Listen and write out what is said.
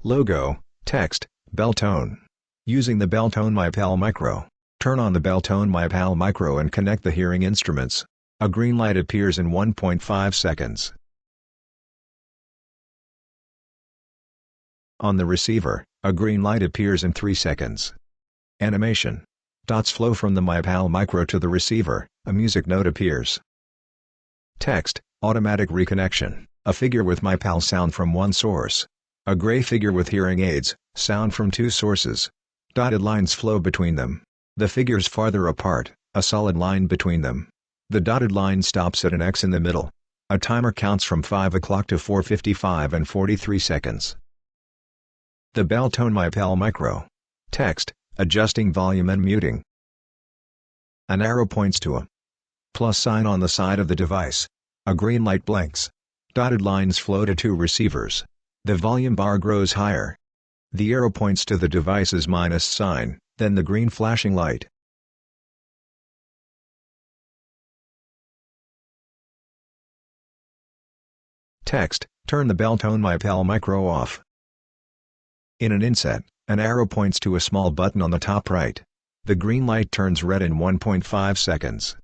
Logo, text, Beltone. Using the Beltone myPAL Micro. Turn on the Beltone myPAL Micro and connect the hearing instruments. A green light appears in 1.5 seconds. On the receiver, a green light appears in 3 seconds. Animation. Dots flow from the myPAL Micro to the receiver, a music note appears. Text, automatic reconnection, a figure with myPAL sound from one source. A gray figure with hearing aids, sound from 2 sources. Dotted lines flow between them. The figures farther apart, a solid line between them. The dotted line stops at an X in the middle. A timer counts from 5 o'clock to 4:55 and 43 seconds. The Beltone myPAL Micro. Text, adjusting volume and muting. An arrow points to a plus sign on the side of the device. A green light blinks. Dotted lines flow to 2 receivers. The volume bar grows higher. The arrow points to the device's minus sign, then the green flashing light. Text, turn the Beltone myPAL Micro off. In an inset, an arrow points to a small button on the top right. The green light turns red in 1.5 seconds.